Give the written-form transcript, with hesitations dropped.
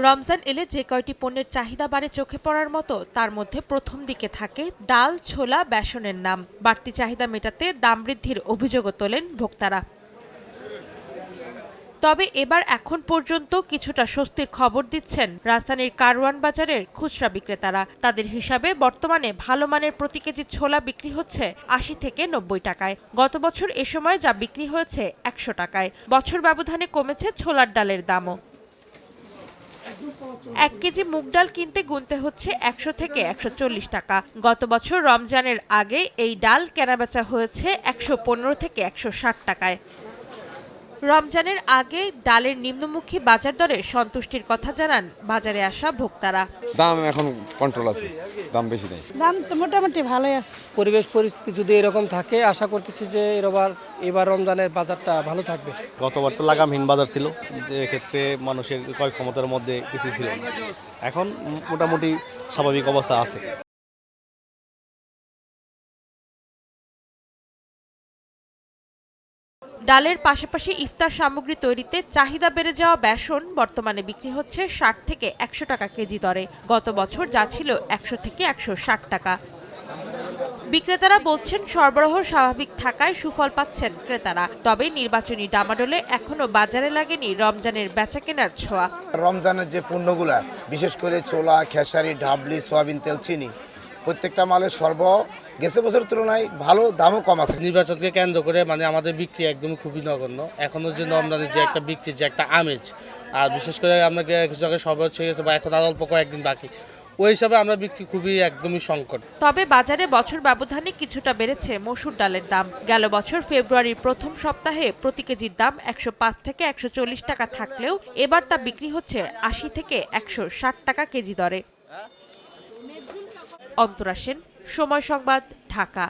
রমজান এলে যে কয়টি পণ্যের চাহিদা বাড়ে চোখে পড়ার মতো তার মধ্যে প্রথম দিকে থাকে ডাল, ছোলা, বেসনের নাম। বাড়তি চাহিদা মেটাতে দাম বৃদ্ধির অভিযোগও তোলেন ভোক্তারা। তবে এবার এখন পর্যন্ত কিছুটা স্বস্তির খবর দিচ্ছেন রাজধানীর কারওয়ান বাজারের খুচরা বিক্রেতারা। তাদের হিসাবে বর্তমানে ভালো মানের প্রতি কেজি ছোলা বিক্রি হচ্ছে ৮০ থেকে ৯০ টাকায়। গত বছর এ সময় যা বিক্রি হয়েছে ১০০ টাকায়। বছর ব্যবধানে কমেছে ছোলার ডালের দামও। ১ কেজি মুগ ডাল কিনতে গুনতে হচ্ছে ১০০ থেকে ১৪০ টাকা। গত বছর রমজানের আগে এই ডাল কেনাবেচা হয়েছে ১১৫ থেকে ১৬০ টাকায়। রমজানের আগে ডালের নিম্নমুখী বাজার দরে সন্তুষ্টির কথা জানান বাজারে আসা ভোক্তারা। দাম এখন কন্ট্রোল আছে, দাম বেশি নেই। দাম তো মোটামুটি ভালোই আছে। পরিবেশ পরিস্থিতি যদি এরকম থাকে, আশা করতেছি যে এবার রমজানের বাজারটা ভালো থাকবে। গতবার তো লাগামহীন বাজার ছিল, যে ক্ষেত্রে মানুষের ক্রয় ক্ষমতার মধ্যে কিছু ছিল না। এখন মোটামুটি স্বাভাবিক অবস্থা আছে। ডালের পাশাপাশি ইফতার সামগ্রী তৈরিতে চাহিদা বেড়ে যাওয়া বেসন বর্তমানে বিক্রি হচ্ছে ৬০ থেকে ১০০ টাকা কেজি দরে। গত বছর যা ছিল ১০০ থেকে ১৬০ টাকা। বিক্রেতারা বলছেন সরবরাহ স্বাভাবিক থাকায় সুফল পাচ্ছেন ক্রেতারা। তবে নির্বাচনী ডামাডোলে এখনো বাজারে লাগেনি রমজানের বেচাকেনার ছোঁয়া। রমজানের যে পণ্যগুলা, বিশেষ করে ছোলা, খেসারি, ডাবলি, সয়াবিন তেল, চিনি, প্রত্যেকটা মালের সরবরাহ গেছে বছরের তুলনায় ভালো, দামও কম আছে। নির্বাচনকে কেন্দ্র করে আমাদের বিক্রি একদম খুবই নগণ্য। এখনো যে রমজানের যে একটা বিক্রি, যে একটা আমেজ, আর বিশেষ করে আপনাকে কিছু জায়গায় সরবরাহ হয়ে গেছে বা এখন আর অল্প কয়েকদিন বাকি, ওই হিসাবে আমরা বিক্রি খুবই একদমই সংকট। তবে বাজারে বছর ব্যবধানে কিছুটা বেড়েছে মসুর ডালের দাম। গেল বছর ফেব্রুয়ারির প্রথম সপ্তাহে প্রতি কেজির দাম ১০৫ থেকে ১৪০ টাকা থাকলেও এবার তা বিক্রি হচ্ছে ৮০ থেকে ১৬০ টাকা কেজি দরে। অন্তরা সেন, সময় সংবাদ, ঢাকা।